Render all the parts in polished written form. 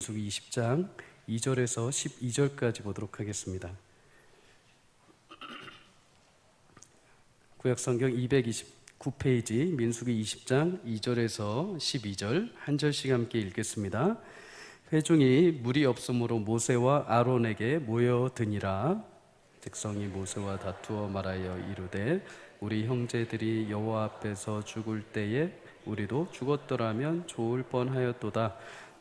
민수기 20장 2절에서 12절까지 보도록 하겠습니다. 구약성경 229페이지 민수기 20장 2절에서 12절 한 절씩 함께 읽겠습니다. 회중이 물이 없으므로 모세와 아론에게 모여드니라. 백성이 모세와 다투어 말하여 이르되 우리 형제들이 여호와 앞에서 죽을 때에 우리도 죽었더라면 좋을 뻔하였도다.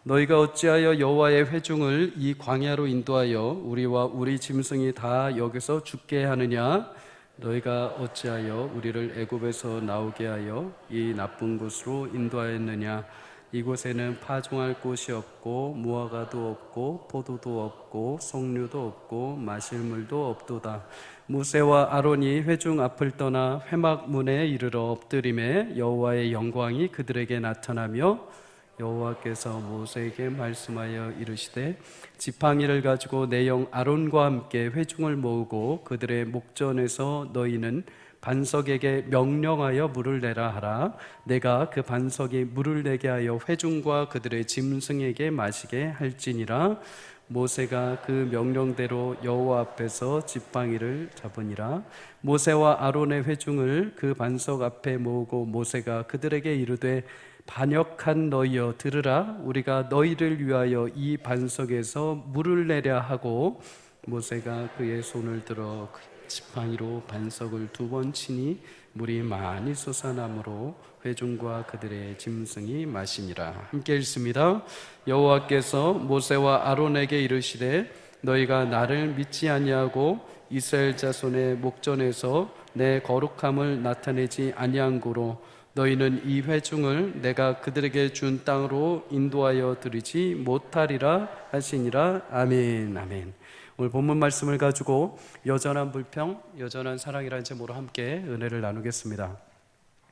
너희가 어찌하여 여호와의 회중을 이 광야로 인도하여 우리와 우리 짐승이 다 여기서 죽게 하느냐? 너희가 어찌하여 우리를 애굽에서 나오게 하여 이 나쁜 곳으로 인도하였느냐? 이곳에는 파종할 곳이 없고 무화과도 없고 포도도 없고 석류도 없고 마실 물도 없도다. 모세와 아론이 회중 앞을 떠나 회막문에 이르러 엎드림에 여호와의 영광이 그들에게 나타나며 여호와께서 모세에게 말씀하여 이르시되 지팡이를 가지고 내 영 아론과 함께 회중을 모으고 그들의 목전에서 너희는 반석에게 명령하여 물을 내라 하라. 내가 그 반석이 물을 내게 하여 회중과 그들의 짐승에게 마시게 할지니라. 모세가 그 명령대로 여호와 앞에서 지팡이를 잡으니라. 모세와 아론의 회중을 그 반석 앞에 모으고 모세가 그들에게 이르되 반역한 너희여 들으라. 우리가 너희를 위하여 이 반석에서 물을 내려 하고 모세가 그의 손을 들어 지팡이로 반석을 2번 치니 물이 많이 솟아나므로 회중과 그들의 짐승이 마시니라. 함께 읽습니다. 여호와께서 모세와 아론에게 이르시되 너희가 나를 믿지 아니하고 이스라엘 자손의 목전에서 내 거룩함을 나타내지 아니한 고로 너희는 이 회중을 내가 그들에게 준 땅으로 인도하여 드리지 못하리라 하시니라. 아멘. 아멘. 오늘 본문 말씀을 가지고 여전한 불평, 여전한 사랑이라는 제목으로 함께 은혜를 나누겠습니다.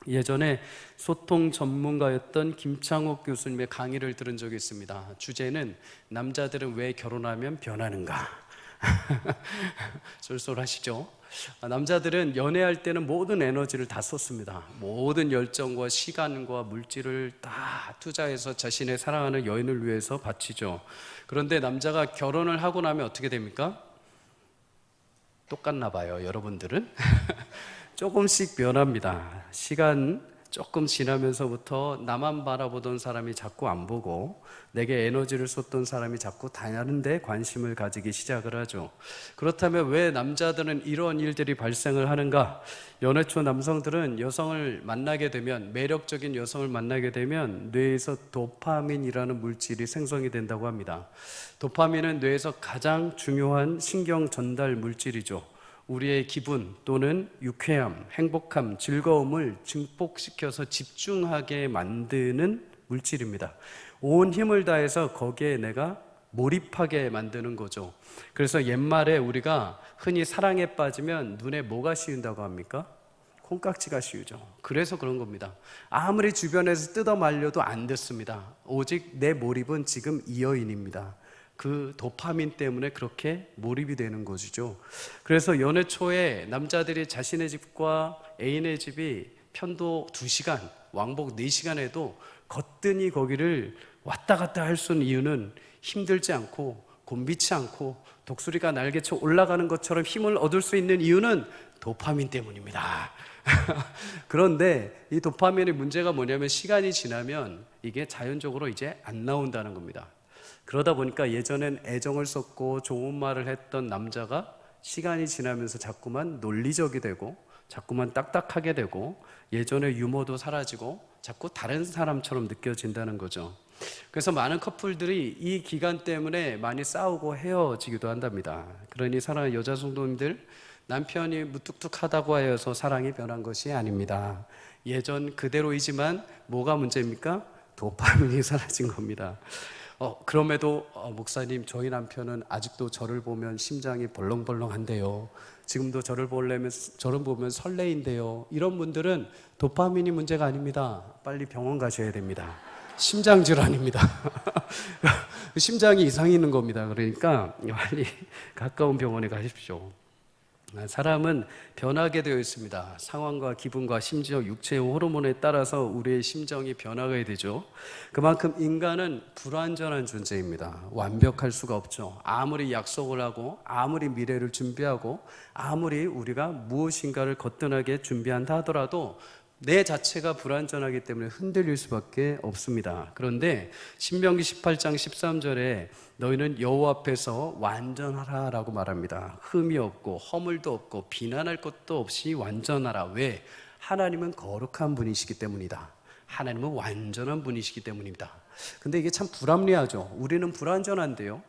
예전에 소통 전문가였던 김창옥 교수님의 강의를 들은 적이 있습니다. 주제는 남자들은 왜 결혼하면 변하는가? 쏠쏠하시죠? 남자들은 연애할 때는 모든 에너지를 다 쏟습니다. 모든 열정과 시간과 물질을 다 투자해서 자신의 사랑하는 여인을 위해서 바치죠. 그런데 남자가 결혼을 하고 나면 어떻게 됩니까? 똑같나 봐요, 여러분들은. 조금씩 변합니다. 시간 조금 지나면서부터 나만 바라보던 사람이 자꾸 안 보고 내게 에너지를 쏟던 사람이 자꾸 다른 데 관심을 가지기 시작을 하죠. 그렇다면 왜 남자들은 이런 일들이 발생을 하는가? 연애 초 남성들은 여성을 만나게 되면, 매력적인 여성을 만나게 되면 뇌에서 도파민이라는 물질이 생성이 된다고 합니다. 도파민은 뇌에서 가장 중요한 신경 전달 물질이죠. 우리의 기분 또는 유쾌함, 행복함, 즐거움을 증폭시켜서 집중하게 만드는 물질입니다. 온 힘을 다해서 거기에 내가 몰입하게 만드는 거죠. 그래서 옛말에 우리가 흔히 사랑에 빠지면 눈에 뭐가 씌운다고 합니까? 콩깍지가 씌우죠. 그래서 그런 겁니다. 아무리 주변에서 뜯어 말려도 안 됐습니다. 오직 내 몰입은 지금 이 여인입니다. 그 도파민 때문에 그렇게 몰입이 되는 것이죠. 그래서 연애 초에 남자들이 자신의 집과 애인의 집이 편도 2시간, 왕복 4시간 해도 거뜬히 거기를 왔다 갔다 할 수 있는 이유는 힘들지 않고 곤비치 않고 독수리가 날개쳐 올라가는 것처럼 힘을 얻을 수 있는 이유는 도파민 때문입니다. 그런데 이 도파민의 문제가 뭐냐면 시간이 지나면 이게 자연적으로 이제 안 나온다는 겁니다. 그러다 보니까 예전엔 애정을 쏟고 좋은 말을 했던 남자가 시간이 지나면서 자꾸만 논리적이 되고 자꾸만 딱딱하게 되고 예전의 유머도 사라지고 자꾸 다른 사람처럼 느껴진다는 거죠. 그래서 많은 커플들이 이 기간 때문에 많이 싸우고 헤어지기도 한답니다. 그러니 사랑하는 여자 성도님들, 남편이 무뚝뚝하다고 하여서 사랑이 변한 것이 아닙니다. 예전 그대로이지만 뭐가 문제입니까? 도파민이 사라진 겁니다. 그럼에도 목사님, 저희 남편은 아직도 저를 보면 심장이 벌렁벌렁한데요. 지금도 저를 보면 설레인데요. 이런 분들은 도파민이 문제가 아닙니다. 빨리 병원 가셔야 됩니다. 심장질환입니다. 심장이 이상이 있는 겁니다. 그러니까 빨리 가까운 병원에 가십시오. 사람은 변하게 되어 있습니다. 상황과 기분과 심지어 육체의 호르몬에 따라서 우리의 심정이 변하게 되죠. 그만큼 인간은 불완전한 존재입니다. 완벽할 수가 없죠. 아무리 약속을 하고 아무리 미래를 준비하고 아무리 우리가 무엇인가를 거뜬하게 준비한다 하더라도 내 자체가 불완전하기 때문에 흔들릴 수밖에 없습니다. 그런데 신명기 18장 13절에 너희는 여호와 앞에서 완전하라 라고 말합니다. 흠이 없고 허물도 없고 비난할 것도 없이 완전하라. 왜? 하나님은 거룩한 분이시기 때문이다. 하나님은 완전한 분이시기 때문입니다. 근데 이게 참 불합리하죠. 우리는 불완전한데요,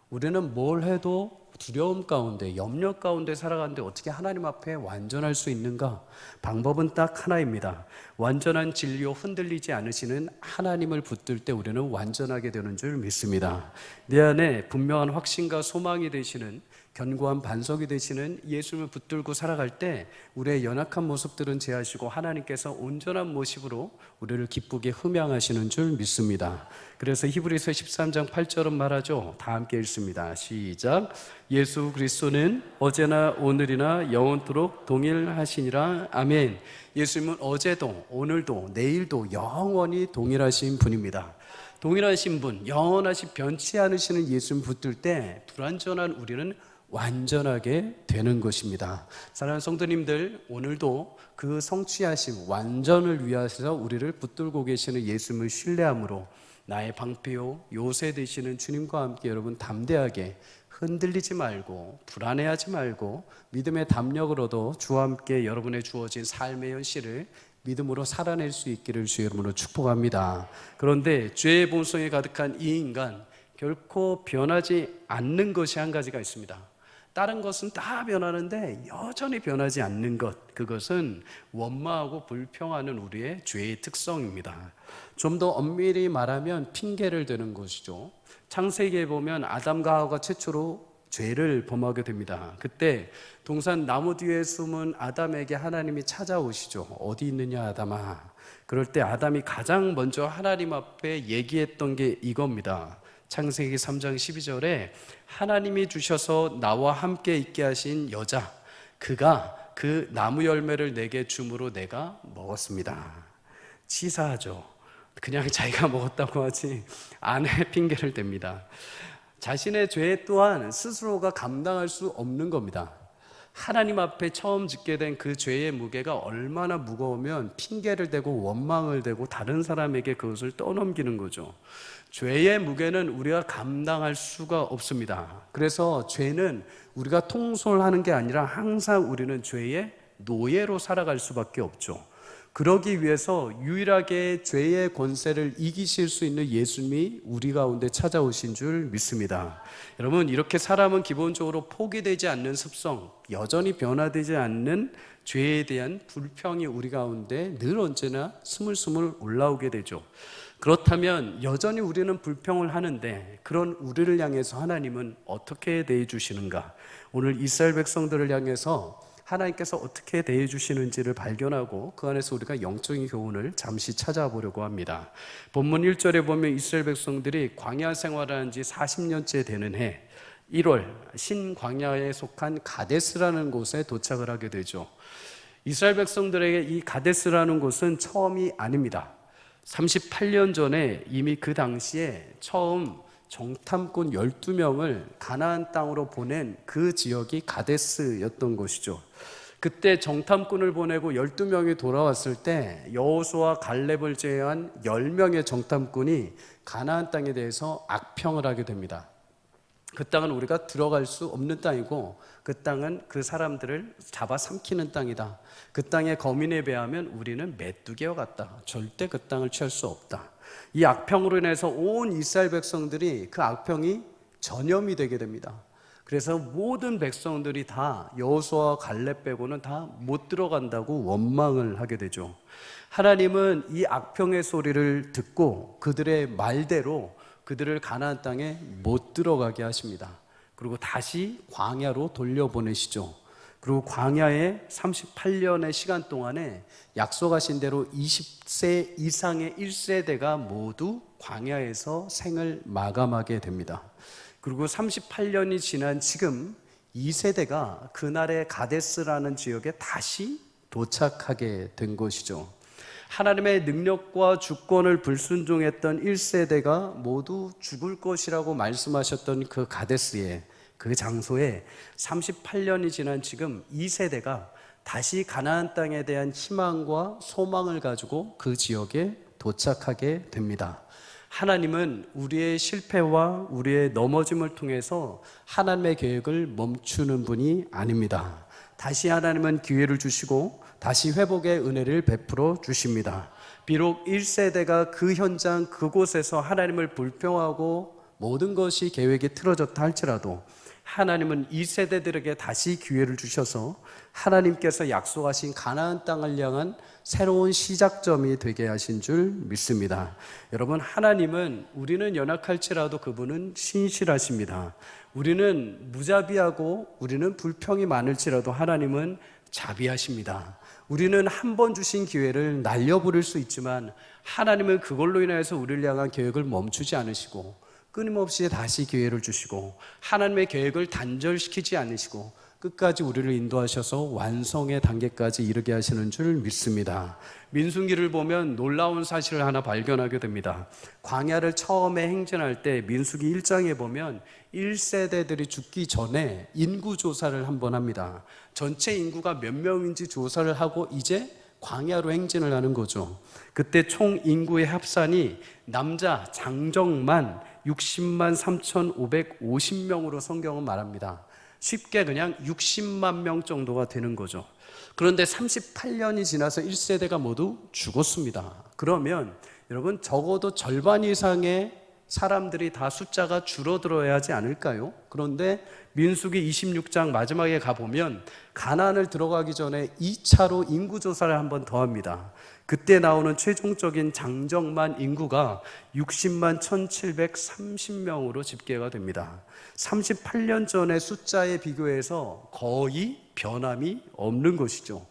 우리는 뭘 해도 두려움 가운데, 염려 가운데 살아가는데 어떻게 하나님 앞에 완전할 수 있는가? 방법은 딱 하나입니다. 완전한 진리로 흔들리지 않으시는 하나님을 붙들 때 우리는 완전하게 되는 줄 믿습니다. 내 안에 분명한 확신과 소망이 되시는, 견고한 반석이 되시는 예수님을 붙들고 살아갈 때 우리의 연약한 모습들은 제하시고 하나님께서 온전한 모습으로 우리를 기쁘게 흠양하시는 줄 믿습니다. 그래서 히브리서 13장 8절은 말하죠. 다 함께 읽습니다. 시작. 예수 그리스도는 어제나 오늘이나 영원토록 동일하시니라. 아멘. 예수님은 어제도 오늘도 내일도 영원히 동일하신 분입니다. 동일하신 분, 영원하신 변치 않으시는 예수님 붙들 때 불완전한 우리는 완전하게 되는 것입니다. 사랑하는 성도님들, 오늘도 그 성취하심, 완전을 위하여 우리를 붙들고 계시는 예수님을 신뢰함으로 나의 방패요 요새 되시는 주님과 함께 여러분 담대하게 흔들리지 말고 불안해하지 말고 믿음의 담력을 얻어 주와 함께 여러분의 주어진 삶의 현실을 믿음으로 살아낼 수 있기를 주의 이름으로 축복합니다. 그런데 죄의 본성이 가득한 이 인간, 결코 변하지 않는 것이 한 가지가 있습니다. 다른 것은 다 변하는데 여전히 변하지 않는 것, 그것은 원망하고 불평하는 우리의 죄의 특성입니다. 좀 더 엄밀히 말하면 핑계를 대는 것이죠. 창세기에 보면 아담과 하와가 최초로 죄를 범하게 됩니다. 그때 동산 나무 뒤에 숨은 아담에게 하나님이 찾아오시죠. 어디 있느냐 아담아. 그럴 때 아담이 가장 먼저 하나님 앞에 얘기했던 게 이겁니다. 창세기 3장 12절에 하나님이 주셔서 나와 함께 있게 하신 여자, 그가 그 나무 열매를 내게 줌으로 내가 먹었습니다. 치사하죠. 그냥 자기가 먹었다고 하지 아내 핑계를 댑니다. 자신의 죄 또한 스스로가 감당할 수 없는 겁니다. 하나님 앞에 처음 짓게 된 그 죄의 무게가 얼마나 무거우면 핑계를 대고 원망을 대고 다른 사람에게 그것을 떠넘기는 거죠. 죄의 무게는 우리가 감당할 수가 없습니다. 그래서 죄는 우리가 통솔하는 게 아니라 항상 우리는 죄의 노예로 살아갈 수밖에 없죠. 그러기 위해서 유일하게 죄의 권세를 이기실 수 있는 예수님이 우리 가운데 찾아오신 줄 믿습니다. 여러분, 이렇게 사람은 기본적으로 포기되지 않는 습성, 여전히 변화되지 않는 죄에 대한 불평이 우리 가운데 늘 언제나 스물스물 올라오게 되죠. 그렇다면 여전히 우리는 불평을 하는데 그런 우리를 향해서 하나님은 어떻게 대해 주시는가? 오늘 이스라엘 백성들을 향해서 하나님께서 어떻게 대해 주시는지를 발견하고 그 안에서 우리가 영적인 교훈을 잠시 찾아보려고 합니다. 본문 1절에 보면 이스라엘 백성들이 광야 생활한 지 40년째 되는 해 1월 신광야에 속한 가데스라는 곳에 도착을 하게 되죠. 이스라엘 백성들에게 이 가데스라는 곳은 처음이 아닙니다. 38년 전에 이미 그 당시에 처음 정탐꾼 12명을 가나안 땅으로 보낸 그 지역이 가데스였던 것이죠. 그때 정탐꾼을 보내고 12명이 돌아왔을 때 여호수아와 갈렙을 제외한 10명의 정탐꾼이 가나안 땅에 대해서 악평을 하게 됩니다. 그 땅은 우리가 들어갈 수 없는 땅이고 그 땅은 그 사람들을 잡아삼키는 땅이다. 그 땅의 거민에 비하면 우리는 메뚜기와 같다. 절대 그 땅을 취할 수 없다. 이 악평으로 인해서 온 이스라엘 백성들이 그 악평이 전염이 되게 됩니다. 그래서 모든 백성들이 다 여호수아와 갈렙 빼고는 다 못 들어간다고 원망을 하게 되죠. 하나님은 이 악평의 소리를 듣고 그들의 말대로 그들을 가나안 땅에 못 들어가게 하십니다. 그리고 다시 광야로 돌려보내시죠. 그리고 광야의 38년의 시간 동안에 약속하신 대로 20세 이상의 1세대가 모두 광야에서 생을 마감하게 됩니다. 그리고 38년이 지난 지금 2세대가 그날의 가데스라는 지역에 다시 도착하게 된 것이죠. 하나님의 능력과 주권을 불순종했던 1세대가 모두 죽을 것이라고 말씀하셨던 그 가데스에, 그 장소에 38년이 지난 지금 2세대가 다시 가나안 땅에 대한 희망과 소망을 가지고 그 지역에 도착하게 됩니다. 하나님은 우리의 실패와 우리의 넘어짐을 통해서 하나님의 계획을 멈추는 분이 아닙니다. 다시 하나님은 기회를 주시고 다시 회복의 은혜를 베풀어 주십니다. 비록 1세대가 그 현장 그곳에서 하나님을 불평하고 모든 것이 계획이 틀어졌다 할지라도 하나님은 2세대들에게 다시 기회를 주셔서 하나님께서 약속하신 가나안 땅을 향한 새로운 시작점이 되게 하신 줄 믿습니다. 여러분, 하나님은 우리는 연약할지라도 그분은 신실하십니다. 우리는 무자비하고 우리는 불평이 많을지라도 하나님은 자비하십니다. 우리는 한 번 주신 기회를 날려버릴 수 있지만 하나님은 그걸로 인해서 우리를 향한 계획을 멈추지 않으시고 끊임없이 다시 기회를 주시고 하나님의 계획을 단절시키지 않으시고 끝까지 우리를 인도하셔서 완성의 단계까지 이르게 하시는 줄 믿습니다. 민수기를 보면 놀라운 사실을 하나 발견하게 됩니다. 광야를 처음에 행진할 때 민수기 1장에 보면 1세대들이 죽기 전에 인구조사를 한번 합니다. 전체 인구가 몇 명인지 조사를 하고 이제 광야로 행진을 하는 거죠. 그때 총 인구의 합산이 남자 장정만 60만 3,550명으로 성경은 말합니다. 쉽게 그냥 60만 명 정도가 되는 거죠. 그런데 38년이 지나서 1세대가 모두 죽었습니다. 그러면 여러분 적어도 절반 이상의 사람들이 다 숫자가 줄어들어야 하지 않을까요? 그런데 민수기 26장 마지막에 가보면 가나안을 들어가기 전에 2차로 인구조사를 한 번 더 합니다. 그때 나오는 최종적인 장정만 인구가 60만 1,730명으로 집계가 됩니다. 38년 전의 숫자에 비교해서 거의 변함이 없는 것이죠.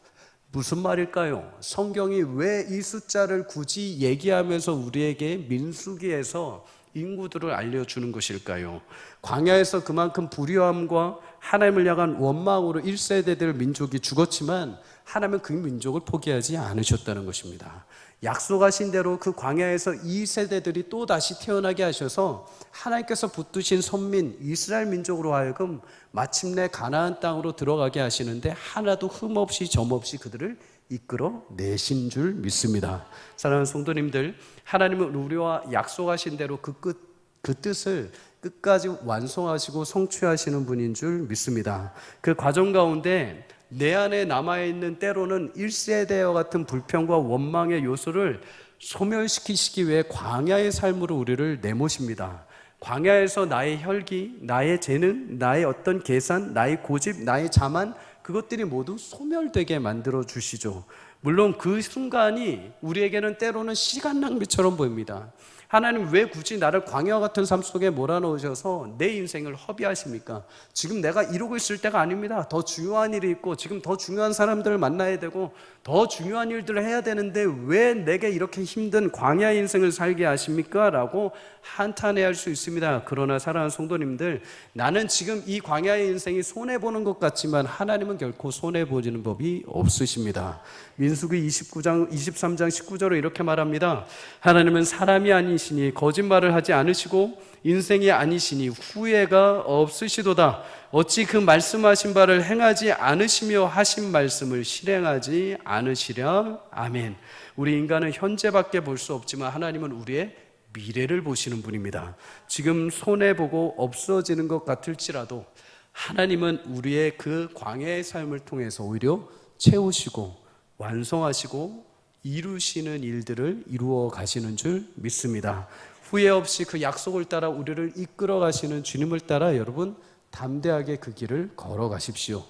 무슨 말일까요? 성경이 왜 이 숫자를 굳이 얘기하면서 우리에게 민수기에서 인구들을 알려주는 것일까요? 광야에서 그만큼 불의함과 하나님을 향한 원망으로 1세대들 민족이 죽었지만 하나님은 그 민족을 포기하지 않으셨다는 것입니다. 약속하신 대로 그 광야에서 2세대들이 또 다시 태어나게 하셔서 하나님께서 붙드신 선민 이스라엘 민족으로 하여금 마침내 가나안 땅으로 들어가게 하시는데 하나도 흠없이 점없이 그들을 이끌어 내신 줄 믿습니다. 사랑하는 성도님들, 하나님은 우리와 약속하신 대로 그 뜻을 끝까지 완성하시고 성취하시는 분인 줄 믿습니다. 그 과정 가운데 내 안에 남아있는 때로는 1세대와 같은 불평과 원망의 요소를 소멸시키시기 위해 광야의 삶으로 우리를 내모십니다. 광야에서 나의 혈기, 나의 재능, 나의 어떤 계산, 나의 고집, 나의 자만, 그것들이 모두 소멸되게 만들어 주시죠. 물론 그 순간이 우리에게는 때로는 시간 낭비처럼 보입니다. 하나님 왜 굳이 나를 광야 같은 삶 속에 몰아넣으셔서 내 인생을 허비하십니까? 지금 내가 이러고 있을 때가 아닙니다. 더 중요한 일이 있고 지금 더 중요한 사람들을 만나야 되고 더 중요한 일들을 해야 되는데 왜 내게 이렇게 힘든 광야 인생을 살게 하십니까? 라고 한탄해야 할 수 있습니다. 그러나 사랑하는 성도님들, 나는 지금 이 광야의 인생이 손해보는 것 같지만 하나님은 결코 손해보지는 법이 없으십니다. 민수기 23장 19절로 이렇게 말합니다. 하나님은 사람이 아니시니 거짓말을 하지 않으시고 인생이 아니시니 후회가 없으시도다. 어찌 그 말씀하신 바를 행하지 않으시며 하신 말씀을 실행하지 않으시랴. 아멘. 우리 인간은 현재밖에 볼 수 없지만 하나님은 우리의 미래를 보시는 분입니다. 지금 손해보고 없어지는 것 같을지라도 하나님은 우리의 그 광야의 삶을 통해서 오히려 채우시고 완성하시고 이루시는 일들을 이루어 가시는 줄 믿습니다. 후회 없이 그 약속을 따라 우리를 이끌어 가시는 주님을 따라 여러분 담대하게 그 길을 걸어 가십시오.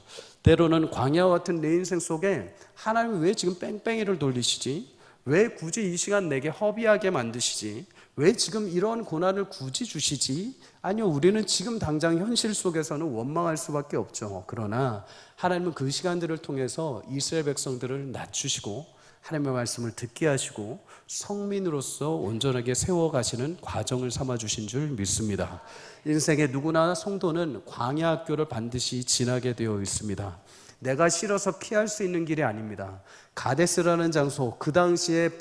때로는 광야와 같은 내 인생 속에 하나님이 왜 지금 뺑뺑이를 돌리시지? 왜 굳이 이 시간 내게 허비하게 만드시지? 왜 지금 이런 고난을 굳이 주시지? 아니요, 우리는 지금 당장 현실 속에서는 원망할 수밖에 없죠. 그러나 하나님은 그 시간들을 통해서 이스라엘 백성들을 낮추시고 하나님의 말씀을 듣게 하시고 성민으로서 온전하게 세워가시는 과정을 삼아주신 줄 믿습니다. 인생의 누구나 성도는 광야 학교를 반드시 지나게 되어 있습니다. 내가 싫어서 피할 수 있는 길이 아닙니다. 가데스라는 장소, 그 당시에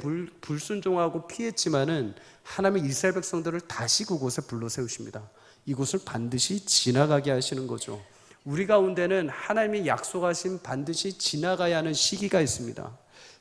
불순종하고 피했지만은 하나님의 이스라엘 백성들을 다시 그곳에 불러 세우십니다. 이곳을 반드시 지나가게 하시는 거죠. 우리 가운데는 하나님이 약속하신 반드시 지나가야 하는 시기가 있습니다.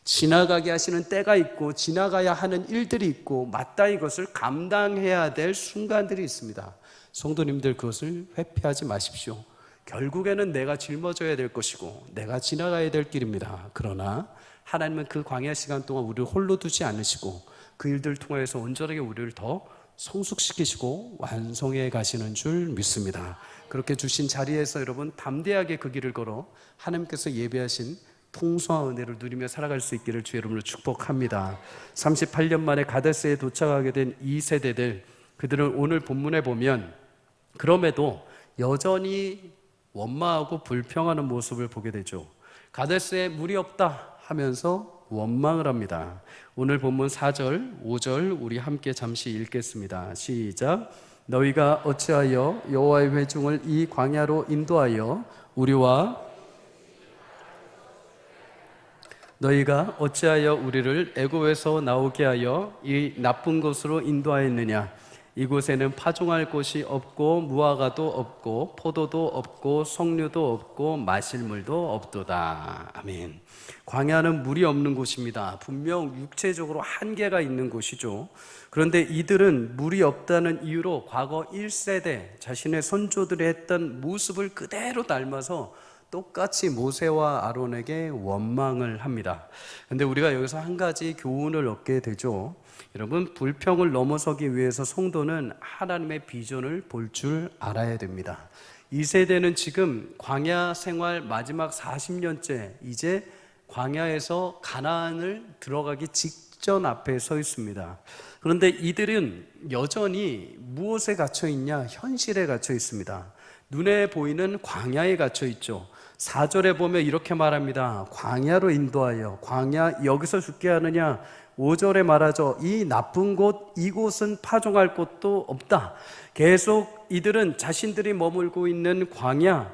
지나가게 하시는 때가 있고 지나가야 하는 일들이 있고 마땅히 이것을 감당해야 될 순간들이 있습니다. 성도님들, 그것을 회피하지 마십시오. 결국에는 내가 짊어져야 될 것이고 내가 지나가야 될 길입니다. 그러나 하나님은 그 광야 시간 동안 우리를 홀로 두지 않으시고 그 일들을 통해서 온전하게 우리를 더 성숙시키시고 완성해 가시는 줄 믿습니다. 그렇게 주신 자리에서 여러분 담대하게 그 길을 걸어 하나님께서 예배하신 풍성한 은혜를 누리며 살아갈 수 있기를 주 여러분을 축복합니다. 38년 만에 가데스에 도착하게 된 이 세대들, 그들은 오늘 본문에 보면 그럼에도 여전히 원망하고 불평하는 모습을 보게 되죠. 가데스에 물이 없다 하면서 원망을 합니다. 오늘 본문 4절, 5절 우리 함께 잠시 읽겠습니다. 시작. 너희가 어찌하여 여호와의 회중을 이 광야로 인도하여 너희가 어찌하여 우리를 애굽에서 나오게 하여 이 나쁜 곳으로 인도하였느냐? 이곳에는 파종할 곳이 없고 무화과도 없고 포도도 없고 석류도 없고 마실 물도 없도다. 아멘. 광야는 물이 없는 곳입니다. 분명 육체적으로 한계가 있는 곳이죠. 그런데 이들은 물이 없다는 이유로 과거 1세대 자신의 선조들이 했던 모습을 그대로 닮아서 똑같이 모세와 아론에게 원망을 합니다. 그런데 우리가 여기서 한 가지 교훈을 얻게 되죠. 여러분, 불평을 넘어서기 위해서 성도는 하나님의 비전을 볼 줄 알아야 됩니다. 이 세대는 지금 광야 생활 마지막 40년째, 이제 광야에서 가나안을 들어가기 직전 앞에 서 있습니다. 그런데 이들은 여전히 무엇에 갇혀 있냐? 현실에 갇혀 있습니다. 눈에 보이는 광야에 갇혀 있죠. 4절에 보면 이렇게 말합니다. 광야로 인도하여. 광야, 여기서 죽게 하느냐? 5절에 말하죠. 이 나쁜 곳, 이곳은 파종할 곳도 없다. 계속 이들은 자신들이 머물고 있는 광야,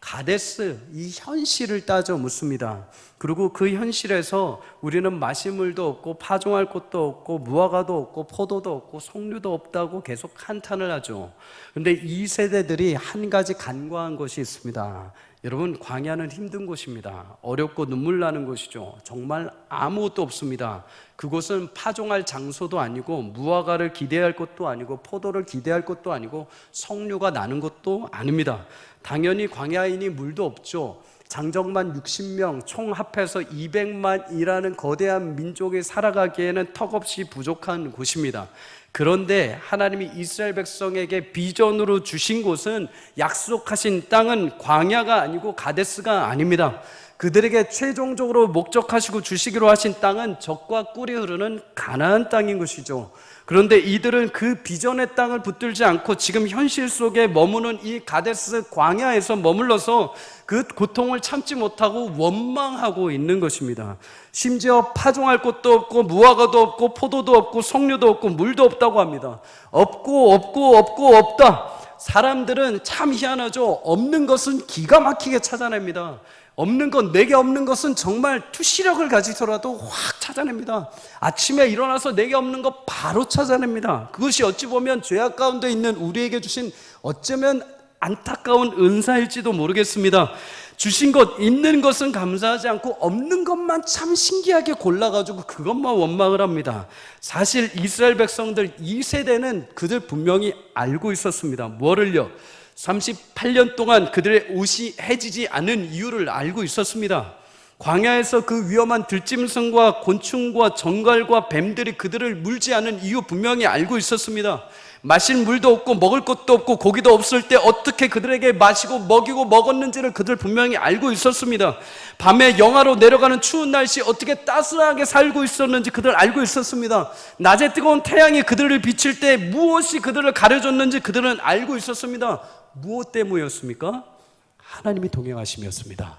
가데스, 이 현실을 따져 묻습니다. 그리고 그 현실에서 우리는 마실 물도 없고 파종할 곳도 없고 무화과도 없고 포도도 없고 석류도 없다고 계속 한탄을 하죠. 그런데 이 세대들이 한 가지 간과한 것이 있습니다. 여러분, 광야는 힘든 곳입니다. 어렵고 눈물 나는 곳이죠. 정말 아무것도 없습니다. 그곳은 파종할 장소도 아니고 무화과를 기대할 곳도 아니고 포도를 기대할 곳도 아니고 석류가 나는 곳도 아닙니다. 당연히 광야인이 물도 없죠. 장정만 60명, 총 합해서 200만이라는 거대한 민족이 살아가기에는 턱없이 부족한 곳입니다. 그런데 하나님이 이스라엘 백성에게 비전으로 주신 곳은, 약속하신 땅은 광야가 아니고 가데스가 아닙니다. 그들에게 최종적으로 목적하시고 주시기로 하신 땅은 젖과 꿀이 흐르는 가나안 땅인 것이죠. 그런데 이들은 그 비전의 땅을 붙들지 않고 지금 현실 속에 머무는 이 가데스 광야에서 머물러서 그 고통을 참지 못하고 원망하고 있는 것입니다. 심지어 파종할 곳도 없고 무화과도 없고 포도도 없고 석류도 없고 물도 없다고 합니다. 없고 없다. 사람들은 참 희한하죠. 없는 것은 기가 막히게 찾아냅니다. 없는 것, 내게 없는 것은 정말 투시력을 가지더라도 확 찾아냅니다. 아침에 일어나서 내게 없는 것 바로 찾아냅니다. 그것이 어찌 보면 죄악 가운데 있는 우리에게 주신 어쩌면 안타까운 은사일지도 모르겠습니다. 주신 것, 있는 것은 감사하지 않고 없는 것만 참 신기하게 골라가지고 그것만 원망을 합니다. 사실 이스라엘 백성들 2세대는 그들 분명히 알고 있었습니다. 뭐를요? 38년 동안 그들의 옷이 해지지 않은 이유를 알고 있었습니다. 광야에서 그 위험한 들짐승과 곤충과 정갈과 뱀들이 그들을 물지 않은 이유 분명히 알고 있었습니다. 마실 물도 없고 먹을 것도 없고 고기도 없을 때 어떻게 그들에게 마시고 먹이고 먹었는지를 그들 분명히 알고 있었습니다. 밤에 영하로 내려가는 추운 날씨 어떻게 따스하게 살고 있었는지 그들 알고 있었습니다. 낮에 뜨거운 태양이 그들을 비칠 때 무엇이 그들을 가려줬는지 그들은 알고 있었습니다. 무엇 때문이었습니까? 하나님이 동행하심이었습니다.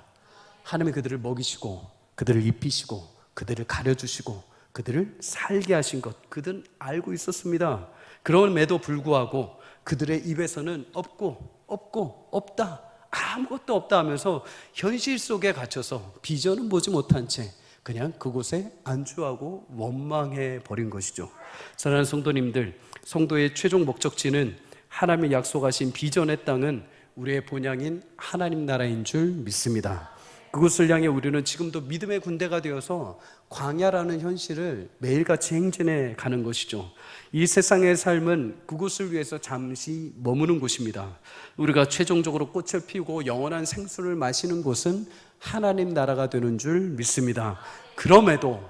하나님이 그들을 먹이시고 그들을 입히시고 그들을 가려주시고 그들을 살게 하신 것 그들은 알고 있었습니다. 그럼에도 불구하고 그들의 입에서는 없고 없다, 아무것도 없다 하면서 현실 속에 갇혀서 비전은 보지 못한 채 그냥 그곳에 안주하고 원망해 버린 것이죠. 사랑하는 성도님들, 성도의 최종 목적지는 하나님이 약속하신 비전의 땅은 우리의 본향인 하나님 나라인 줄 믿습니다. 그곳을 향해 우리는 지금도 믿음의 군대가 되어서 광야라는 현실을 매일같이 행진해 가는 것이죠. 이 세상의 삶은 그곳을 위해서 잠시 머무는 곳입니다. 우리가 최종적으로 꽃을 피우고 영원한 생수를 마시는 곳은 하나님 나라가 되는 줄 믿습니다. 그럼에도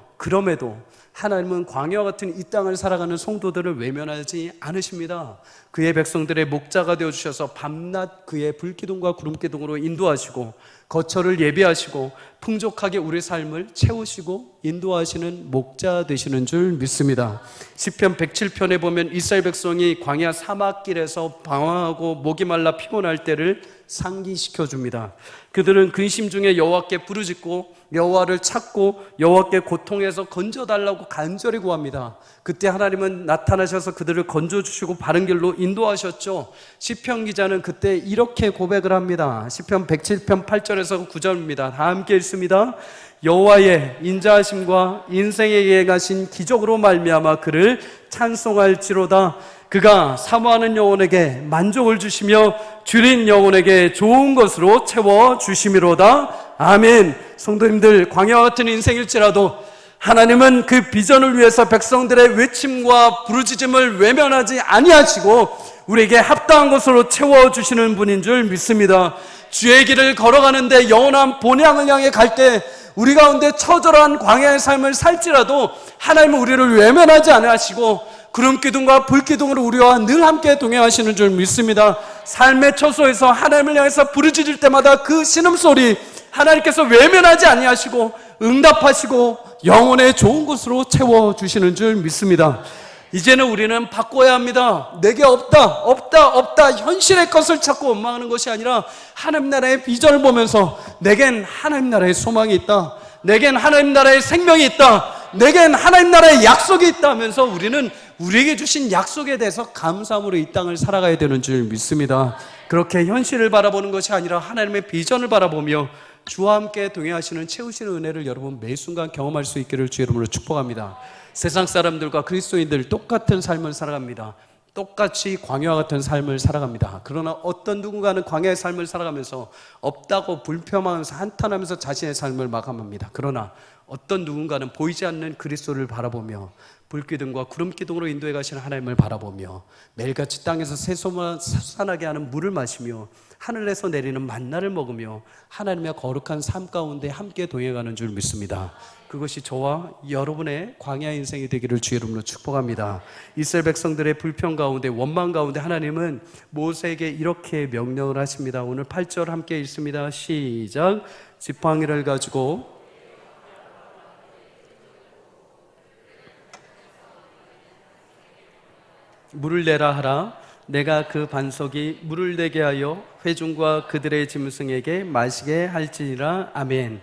하나님은 광야와 같은 이 땅을 살아가는 성도들을 외면하지 않으십니다. 그의 백성들의 목자가 되어주셔서 밤낮 그의 불기둥과 구름기둥으로 인도하시고 거처를 예비하시고 풍족하게 우리 삶을 채우시고 인도하시는 목자 되시는 줄 믿습니다. 시편 107편에 보면 이스라엘 백성이 광야 사막길에서 방황하고 목이 말라 피곤할 때를 상기시켜 줍니다. 그들은 근심 중에 여호와께 부르짖고 여호와를 찾고 여호와께 고통에서 건져달라고 간절히 구합니다. 그때 하나님은 나타나셔서 그들을 건져주시고 바른 길로 인도하셨죠. 시편 기자는 그때 이렇게 고백을 합니다. 시편 107편 8절에서 9절입니다. 다 함께 읽습니다. 여호와의 인자하심과 인생에 행하신 기적으로 말미암아 그를 찬송할지로다. 그가 사모하는 영혼에게 만족을 주시며 줄인 영혼에게 좋은 것으로 채워주심이로다. 아멘. 성도님들, 광야와 같은 인생일지라도 하나님은 그 비전을 위해서 백성들의 외침과 부르짖음을 외면하지 아니하시고 우리에게 합당한 것으로 채워주시는 분인 줄 믿습니다. 주의 길을 걸어가는데 영원한 본향을 향해 갈 때 우리 가운데 처절한 광야의 삶을 살지라도 하나님은 우리를 외면하지 아니하시고 구름기둥과 불기둥으로 우리와 늘 함께 동행하시는 줄 믿습니다. 삶의 처소에서 하나님을 향해서 부르짖을 때마다 그 신음소리 하나님께서 외면하지 아니하시고 응답하시고 영혼의 좋은 곳으로 채워주시는 줄 믿습니다. 이제는 우리는 바꿔야 합니다. 내게 없다 현실의 것을 찾고 원망하는 것이 아니라 하나님 나라의 비전을 보면서 내겐 하나님 나라의 소망이 있다, 내겐 하나님 나라의 생명이 있다, 내겐 하나님 나라의 약속이 있다 하면서 우리는 우리에게 주신 약속에 대해서 감사함으로 이 땅을 살아가야 되는 줄 믿습니다. 그렇게 현실을 바라보는 것이 아니라 하나님의 비전을 바라보며 주와 함께 동행하시는 채우시는 은혜를 여러분 매 순간 경험할 수 있기를 주의 이름으로 축복합니다. 세상 사람들과 그리스도인들 똑같은 삶을 살아갑니다. 똑같이 광야와 같은 삶을 살아갑니다. 그러나 어떤 누군가는 광야의 삶을 살아가면서 없다고 불평하면서 한탄하면서 자신의 삶을 마감합니다. 그러나 어떤 누군가는 보이지 않는 그리스도를 바라보며 불기둥과 구름기둥으로 인도해 가시는 하나님을 바라보며 매일같이 땅에서 새소만 솟아나게 하는 물을 마시며 하늘에서 내리는 만나를 먹으며 하나님의 거룩한 삶 가운데 함께 동행하는 줄 믿습니다. 그것이 저와 여러분의 광야 인생이 되기를 주의 이름으로 축복합니다. 이스라엘 백성들의 불평 가운데 원망 가운데 하나님은 모세에게 이렇게 명령을 하십니다. 오늘 8절 함께 읽습니다. 시작. 지팡이를 가지고 물을 내라 하라. 내가 그 반석이 물을 내게 하여 회중과 그들의 짐승에게 마시게 할지니라. 아멘.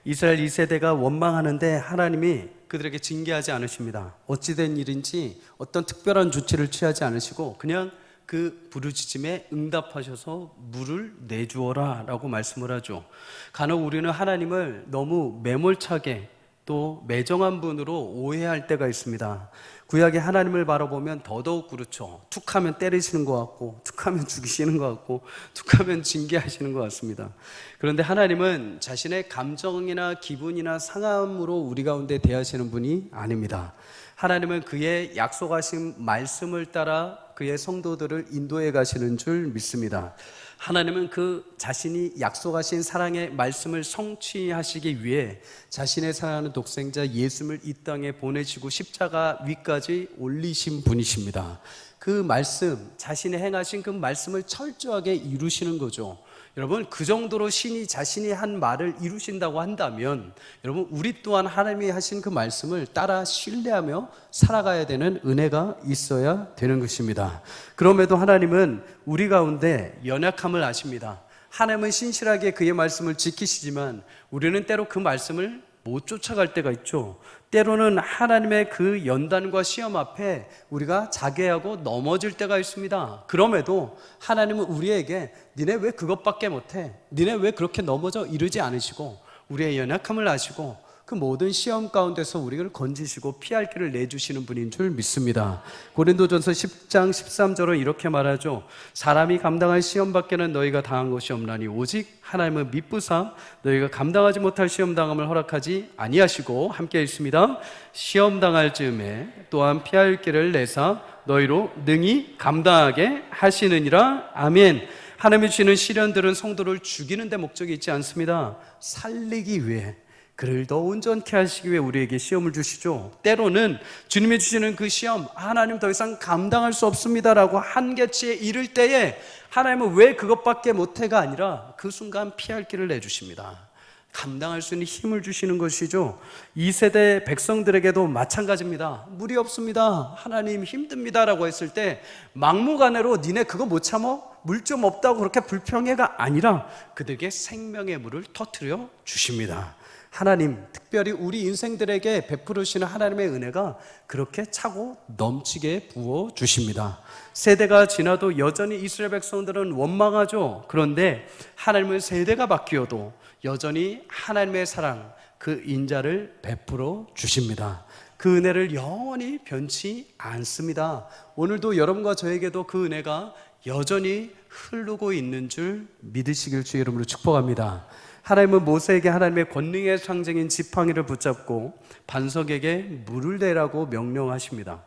이스라엘 2세대가 원망하는데 하나님이 그들에게 징계하지 않으십니다. 어찌된 일인지 어떤 특별한 조치를 취하지 않으시고 그냥 그 부르짖음에 응답하셔서 물을 내주어라 라고 말씀을 하죠. 간혹 우리는 하나님을 너무 매몰차게 또 매정한 분으로 오해할 때가 있습니다. 구약의 하나님을 바라보면 더더욱 그렇죠. 툭하면 때리시는 것 같고 툭하면 죽이시는 것 같고 툭하면 징계하시는 것 같습니다. 그런데 하나님은 자신의 감정이나 기분이나 상함으로 우리 가운데 대하시는 분이 아닙니다. 하나님은 그의 약속하신 말씀을 따라 그의 성도들을 인도해 가시는 줄 믿습니다. 하나님은 그 자신이 약속하신 사랑의 말씀을 성취하시기 위해 자신의 사랑하는 독생자 예수를 이 땅에 보내시고 십자가 위까지 올리신 분이십니다. 그 말씀, 자신이 행하신 그 말씀을 철저하게 이루시는 거죠. 여러분, 그 정도로 신이 자신이 한 말을 이루신다고 한다면 여러분, 우리 또한 하나님이 하신 그 말씀을 따라 신뢰하며 살아가야 되는 은혜가 있어야 되는 것입니다. 그럼에도 하나님은 우리 가운데 연약함을 아십니다. 하나님은 신실하게 그의 말씀을 지키시지만 우리는 때로 그 말씀을 못 쫓아갈 때가 있죠. 때로는 하나님의 그 연단과 시험 앞에 우리가 자괴하고 넘어질 때가 있습니다. 그럼에도 하나님은 우리에게 니네 왜 그것밖에 못해? 니네 왜 그렇게 넘어져? 이러지 않으시고 우리의 연약함을 아시고 그 모든 시험 가운데서 우리를 건지시고 피할 길을 내주시는 분인 줄 믿습니다. 고린도전서 10장 13절은 이렇게 말하죠. 사람이 감당할 시험 밖에는 너희가 당한 것이 없나니 오직 하나님은 미쁘사 너희가 감당하지 못할 시험 당함을 허락하지 아니하시고 함께 있습니다. 시험 당할 즈음에 또한 피할 길을 내사 너희로 능히 감당하게 하시느니라. 아멘. 하나님이 주시는 시련들은 성도를 죽이는 데 목적이 있지 않습니다. 살리기 위해, 그를 더 온전케 하시기 위해 우리에게 시험을 주시죠. 때로는 주님이 주시는 그 시험, 하나님 더 이상 감당할 수 없습니다라고 한계치에 이를 때에 하나님은 왜 그것밖에 못해가 아니라 그 순간 피할 길을 내주십니다. 감당할 수 있는 힘을 주시는 것이죠. 이 세대 백성들에게도 마찬가지입니다. 물이 없습니다, 하나님 힘듭니다라고 했을 때 막무가내로 니네 그거 못 참어? 물 좀 없다고 그렇게 불평해가 아니라 그들에게 생명의 물을 터뜨려 주십니다. 하나님, 특별히 우리 인생들에게 베풀으시는 하나님의 은혜가 그렇게 차고 넘치게 부어주십니다. 세대가 지나도 여전히 이스라엘 백성들은 원망하죠. 그런데 하나님은 세대가 바뀌어도 여전히 하나님의 사랑, 그 인자를 베풀어 주십니다. 그 은혜를 영원히 변치 않습니다. 오늘도 여러분과 저에게도 그 은혜가 여전히 흐르고 있는 줄 믿으시길 주의 이름으로 축복합니다. 하나님은 모세에게 하나님의 권능의 상징인 지팡이를 붙잡고 반석에게 물을 내라고 명령하십니다.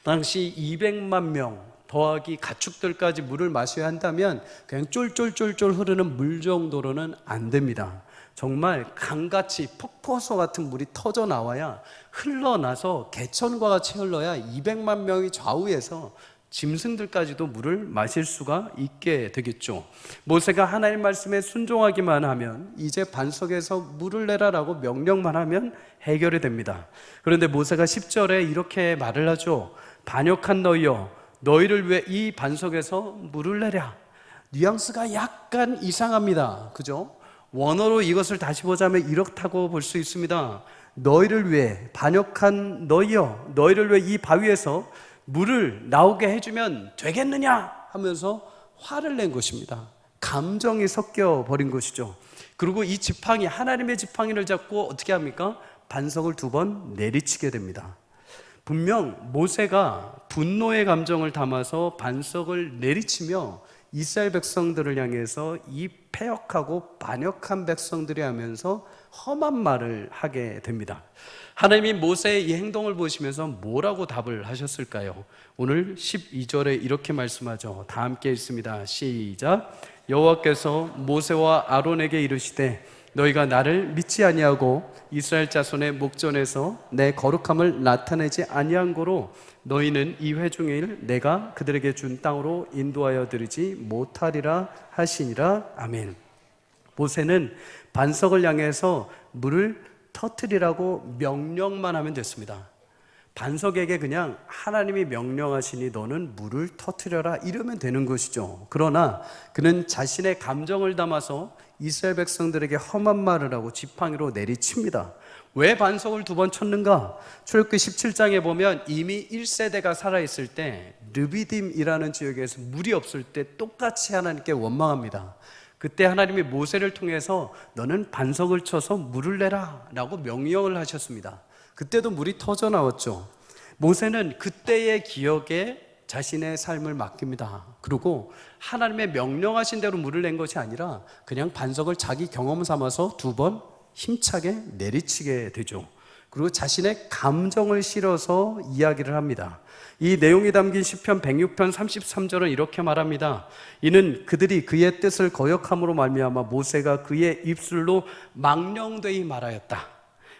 당시 200만 명 더하기 가축들까지 물을 마셔야 한다면 그냥 쫄쫄쫄쫄 흐르는 물 정도로는 안 됩니다. 정말 강같이 폭포수 같은 물이 터져 나와야, 흘러나서 개천과 같이 흘러야 200만 명이 좌우에서 짐승들까지도 물을 마실 수가 있게 되겠죠. 모세가 하나님 말씀에 순종하기만 하면, 이제 반석에서 물을 내라라고 명령만 하면 해결이 됩니다. 그런데 모세가 10절에 이렇게 말을 하죠. 반역한 너희여, 너희를 위해 이 반석에서 물을 내랴. 뉘앙스가 약간 이상합니다. 그죠? 원어로 이것을 다시 보자면 이렇다고 볼 수 있습니다. 너희를 위해, 반역한 너희여, 너희를 위해 이 바위에서 물을 나오게 해주면 되겠느냐 하면서 화를 낸 것입니다. 감정이 섞여 버린 것이죠. 그리고 이 지팡이, 하나님의 지팡이를 잡고 어떻게 합니까? 반석을 2번 내리치게 됩니다. 분명 모세가 분노의 감정을 담아서 반석을 내리치며 이스라엘 백성들을 향해서 이 패역하고 반역한 백성들이 하면서 험한 말을 하게 됩니다. 하나님이 모세의 이 행동을 보시면서 뭐라고 답을 하셨을까요? 오늘 12절에 이렇게 말씀하죠. 다 함께 읽습니다. 시작. 여호와께서 모세와 아론에게 이르시되 너희가 나를 믿지 아니하고 이스라엘 자손의 목전에서 내 거룩함을 나타내지 아니한 고로 너희는 이 회중일 내가 그들에게 준 땅으로 인도하여 드리지 못하리라 하시니라. 아멘. 모세는 반석을 향해서 물을 터뜨리라고 명령만 하면 됐습니다. 반석에게 그냥 하나님이 명령하시니 너는 물을 터뜨려라 이러면 되는 것이죠. 그러나 그는 자신의 감정을 담아서 이스라엘 백성들에게 험한 말을 하고 지팡이로 내리칩니다. 왜 반석을 2번 쳤는가? 출애굽기 17장에 보면 이미 1세대가 살아있을 때 르비딤이라는 지역에서 물이 없을 때 똑같이 하나님께 원망합니다. 그때 하나님이 모세를 통해서 너는 반석을 쳐서 물을 내라 라고 명령을 하셨습니다. 그때도 물이 터져 나왔죠. 모세는 그때의 기억에 자신의 삶을 맡깁니다. 그리고 하나님의 명령하신 대로 물을 낸 것이 아니라 그냥 반석을 자기 경험 삼아서 2번 힘차게 내리치게 되죠. 그리고 자신의 감정을 실어서 이야기를 합니다. 이 내용이 담긴 시편 106편 33절은 이렇게 말합니다. 이는 그들이 그의 뜻을 거역함으로 말미암아 모세가 그의 입술로 망령되이 말하였다.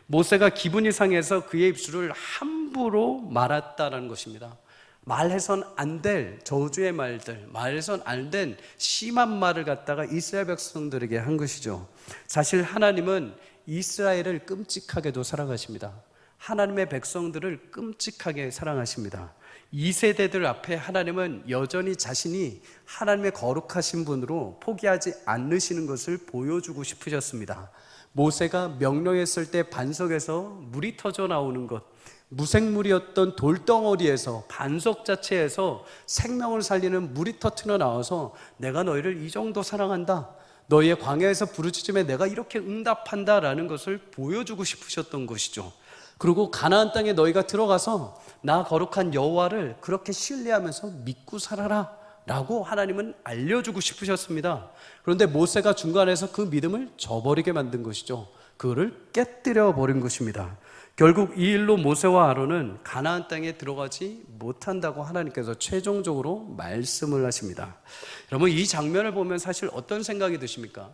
모세가 기분이 상해서 그의 입술을 함부로 말았다라는 것입니다. 말해선 안 될 저주의 말들, 말해선 안 된 심한 말을 갖다가 이스라엘 백성들에게 한 것이죠. 사실 하나님은 이스라엘을 끔찍하게도 사랑하십니다. 하나님의 백성들을 끔찍하게 사랑하십니다. 2세대들 앞에 하나님은 여전히 자신이 하나님의 거룩하신 분으로 포기하지 않으시는 것을 보여주고 싶으셨습니다. 모세가 명령했을 때 반석에서 물이 터져 나오는 것, 무생물이었던 돌덩어리에서 반석 자체에서 생명을 살리는 물이 터트려 나와서 내가 너희를 이 정도 사랑한다, 너희의 광야에서 부르짖음에 내가 이렇게 응답한다라는 것을 보여주고 싶으셨던 것이죠. 그리고 가나안 땅에 너희가 들어가서 나 거룩한 여호와를 그렇게 신뢰하면서 믿고 살아라 라고 하나님은 알려주고 싶으셨습니다. 그런데 모세가 중간에서 그 믿음을 저버리게 만든 것이죠. 그거를 깨뜨려 버린 것입니다. 결국 이 일로 모세와 아론은 가나안 땅에 들어가지 못한다고 하나님께서 최종적으로 말씀을 하십니다. 여러분, 이 장면을 보면 사실 어떤 생각이 드십니까?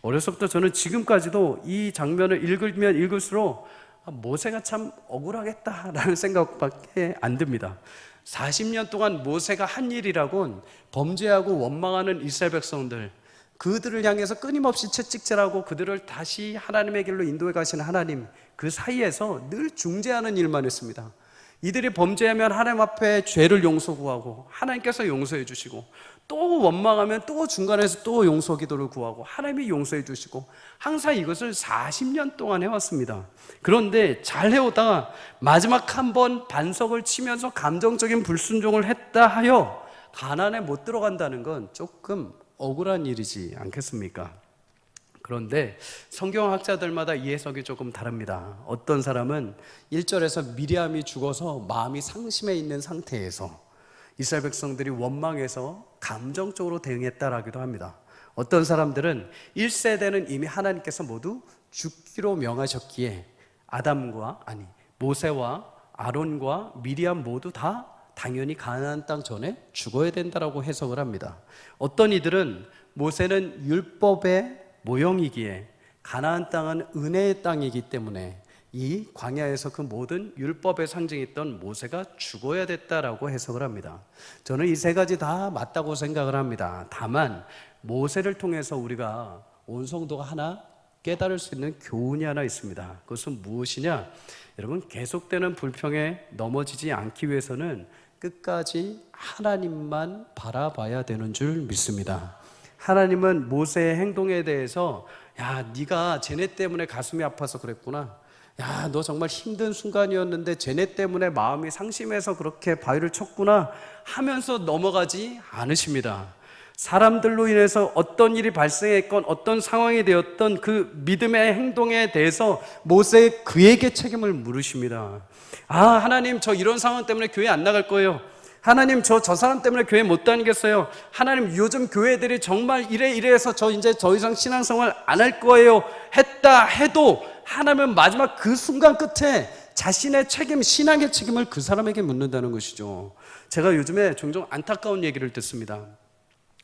어려서부터 저는 지금까지도 이 장면을 읽으면 읽을수록 모세가 참 억울하겠다라는 생각밖에 안 듭니다. 40년 동안 모세가 한 일이라곤 범죄하고 원망하는 이스라엘 백성들, 그들을 향해서 끊임없이 채찍질하고 그들을 다시 하나님의 길로 인도해 가시는 하나님, 그 사이에서 늘 중재하는 일만 했습니다. 이들이 범죄하면 하나님 앞에 죄를 용서 구하고 하나님께서 용서해 주시고, 또 원망하면 또 중간에서 또 용서 기도를 구하고 하나님이 용서해 주시고, 항상 이것을 40년 동안 해왔습니다. 그런데 잘 해오다가 마지막 한 번 반석을 치면서 감정적인 불순종을 했다 하여 가나안에 못 들어간다는 건 조금 억울한 일이지 않겠습니까? 그런데 성경학자들마다 이 해석이 조금 다릅니다. 어떤 사람은 1절에서 미리암이 죽어서 마음이 상심해 있는 상태에서 이스라엘 백성들이 원망해서 감정적으로 대응했다라기도 합니다. 어떤 사람들은 1세대는 이미 하나님께서 모두 죽기로 명하셨기에 모세와 아론과 미리암 모두 다 당연히 가나안 땅 전에 죽어야 된다라고 해석을 합니다. 어떤 이들은 모세는 율법의 모형이기에 가나안 땅은 은혜의 땅이기 때문에 이 광야에서 그 모든 율법의 상징이었던 모세가 죽어야 됐다라고 해석을 합니다. 저는 이 세 가지 다 맞다고 생각을 합니다. 다만 모세를 통해서 우리가 온 성도가 하나 깨달을 수 있는 교훈이 하나 있습니다. 그것은 무엇이냐? 여러분, 계속되는 불평에 넘어지지 않기 위해서는 끝까지 하나님만 바라봐야 되는 줄 믿습니다. 하나님은 모세의 행동에 대해서 야, 네가 쟤네 때문에 가슴이 아파서 그랬구나, 야, 너 정말 힘든 순간이었는데 쟤네 때문에 마음이 상심해서 그렇게 바위를 쳤구나 하면서 넘어가지 않으십니다. 사람들로 인해서 어떤 일이 발생했건 어떤 상황이 되었던 그 믿음의 행동에 대해서 그에게 책임을 물으십니다. 하나님, 저 이런 상황 때문에 교회 안 나갈 거예요. 하나님, 저 사람 때문에 교회 못 다니겠어요. 하나님, 요즘 교회들이 정말 이래서 저 이제 더 이상 신앙생활 안 할 거예요 했다 해도 하나님은 마지막 그 순간 끝에 자신의 책임, 신앙의 책임을 그 사람에게 묻는다는 것이죠. 제가 요즘에 종종 안타까운 얘기를 듣습니다.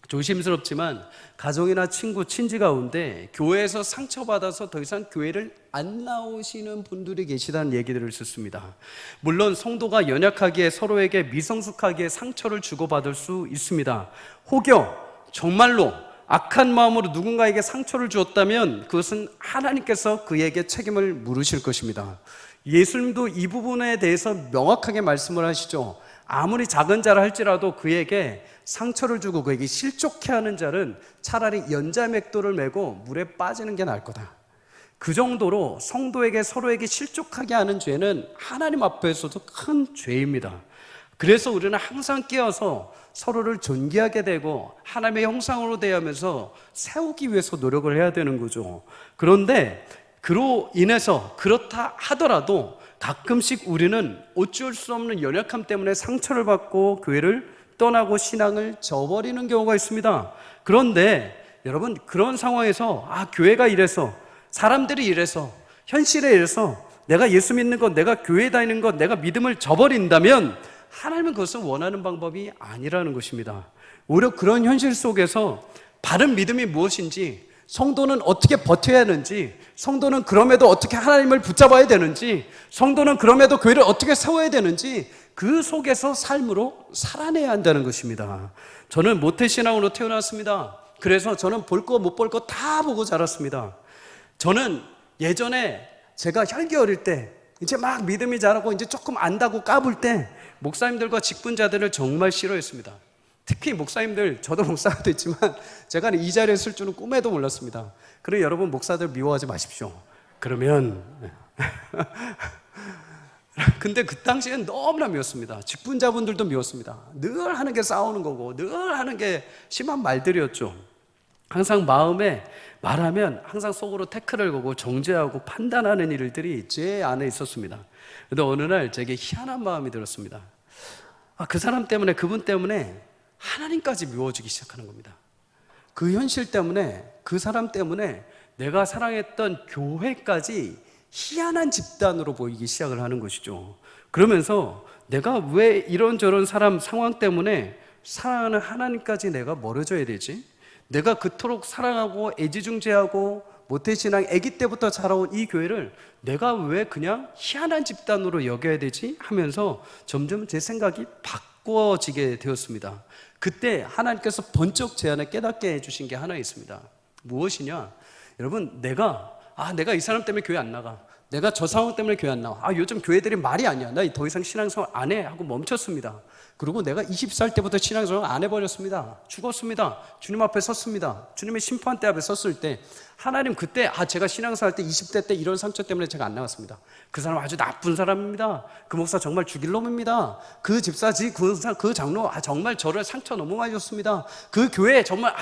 조심스럽지만 가족이나 친지 가운데 교회에서 상처받아서 더 이상 교회를 안 나오시는 분들이 계시다는 얘기들을 듣습니다. 물론 성도가 연약하기에 서로에게 미성숙하기에 상처를 주고받을 수 있습니다. 혹여 정말로 악한 마음으로 누군가에게 상처를 주었다면 그것은 하나님께서 그에게 책임을 물으실 것입니다. 예수님도 이 부분에 대해서 명확하게 말씀을 하시죠. 아무리 작은 자라 할지라도 그에게 상처를 주고 그에게 실족해 하는 자는 차라리 연자맥도를 메고 물에 빠지는 게 나을 거다. 그 정도로 성도에게 서로에게 실족하게 하는 죄는 하나님 앞에서도 큰 죄입니다. 그래서 우리는 항상 깨어서 서로를 존귀하게 되고 하나님의 형상으로 대하면서 세우기 위해서 노력을 해야 되는 거죠. 그런데 그로 인해서 그렇다 하더라도 가끔씩 우리는 어쩔 수 없는 연약함 때문에 상처를 받고 교회를 떠나고 신앙을 저버리는 경우가 있습니다. 그런데 여러분, 그런 상황에서 교회가 이래서, 사람들이 이래서, 현실에 이래서 내가 예수 믿는 것, 내가 교회 다니는 것, 내가 믿음을 저버린다면 하나님은 그것을 원하는 방법이 아니라는 것입니다. 오히려 그런 현실 속에서 바른 믿음이 무엇인지, 성도는 어떻게 버텨야 하는지, 성도는 그럼에도 어떻게 하나님을 붙잡아야 되는지, 성도는 그럼에도 교회를 어떻게 세워야 되는지 그 속에서 삶으로 살아내야 한다는 것입니다. 저는 모태신앙으로 태어났습니다. 그래서 저는 볼 거 못 볼 거 다 보고 자랐습니다. 저는 예전에 제가 혈기 어릴 때 이제 막 믿음이 자라고 이제 조금 안다고 까불 때 목사님들과 직분자들을 정말 싫어했습니다. 특히 목사님들, 저도 목사가 됐지만 제가 이 자리에 쓸 줄은 꿈에도 몰랐습니다. 그러니 여러분 목사들 미워하지 마십시오. 그러면 근데 그 당시엔 너무나 미웠습니다. 직분자분들도 미웠습니다. 늘 하는 게 싸우는 거고 늘 하는 게 심한 말들이었죠. 항상 마음에 말하면 항상 속으로 태클을 거고 정죄하고 판단하는 일들이 제 안에 있었습니다. 그런데 어느 날 제게 희한한 마음이 들었습니다. 그 사람 때문에, 그분 때문에 하나님까지 미워지기 시작하는 겁니다. 그 현실 때문에, 그 사람 때문에 내가 사랑했던 교회까지 희한한 집단으로 보이기 시작을 하는 것이죠. 그러면서 내가 왜 이런저런 사람 상황 때문에 사랑하는 하나님까지 내가 멀어져야 되지? 내가 그토록 사랑하고 애지중지하고 모태신앙 아기 때부터 자라온 이 교회를 내가 왜 그냥 희한한 집단으로 여겨야 되지? 하면서 점점 제 생각이 바꿔지게 되었습니다. 그때 하나님께서 번쩍 제 안에 깨닫게 해주신 게 하나 있습니다. 무엇이냐? 여러분, 내가 이 사람 때문에 교회 안 나가, 내가 저 상황 때문에 교회 안 나와, 요즘 교회들이 말이 아니야, 나 더 이상 신앙생활 안 해 하고 멈췄습니다. 그리고 내가 20살 때부터 신앙생활 안 해버렸습니다. 죽었습니다. 주님 앞에 섰습니다. 주님의 심판대 앞에 섰을 때 하나님 그때 제가 신앙생활 때 20대 때 이런 상처 때문에 제가 안 나왔습니다. 그 사람 아주 나쁜 사람입니다. 그 목사 정말 죽일 놈입니다. 그 집사지 그 장로 정말 저를 상처 너무 많이 줬습니다. 그 교회 정말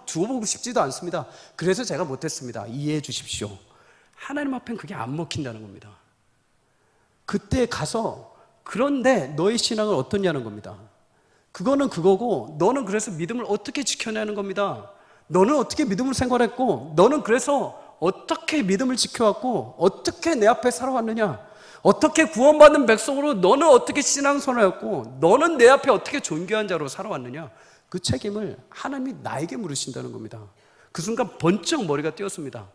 두고 보고 싶지도 않습니다. 그래서 제가 못했습니다. 이해해 주십시오. 하나님 앞엔 그게 안 먹힌다는 겁니다. 그때 가서 그런데 너의 신앙은 어떠냐는 겁니다. 그거는 그거고 너는 그래서 믿음을 어떻게 지켜내는 겁니다. 너는 어떻게 믿음을 생활했고 너는 그래서 어떻게 믿음을 지켜왔고 어떻게 내 앞에 살아왔느냐, 어떻게 구원받는 백성으로 너는 어떻게 신앙생활했고 너는 내 앞에 어떻게 존귀한 자로 살아왔느냐, 그 책임을 하나님이 나에게 물으신다는 겁니다. 그 순간 번쩍 머리가 띄었습니다.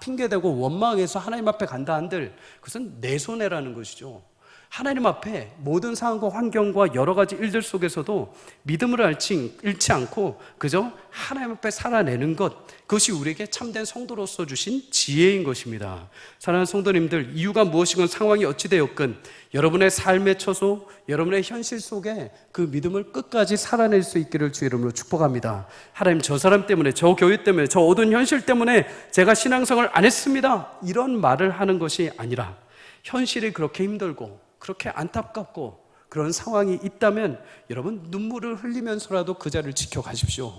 핑계대고 원망해서 하나님 앞에 간다 한들 그것은 내 손해라는 것이죠. 하나님 앞에 모든 상황과 환경과 여러 가지 일들 속에서도 믿음을 잃지 않고 그저 하나님 앞에 살아내는 것, 그것이 우리에게 참된 성도로서 주신 지혜인 것입니다. 사랑하는 성도님들, 이유가 무엇이건 상황이 어찌되었건 여러분의 삶의 처소, 여러분의 현실 속에 그 믿음을 끝까지 살아낼 수 있기를 주의 이름으로 축복합니다. 하나님, 저 사람 때문에, 저 교회 때문에, 저 어두운 현실 때문에 제가 신앙생활을 안 했습니다, 이런 말을 하는 것이 아니라 현실이 그렇게 힘들고 그렇게 안타깝고 그런 상황이 있다면 여러분 눈물을 흘리면서라도 그 자리를 지켜가십시오.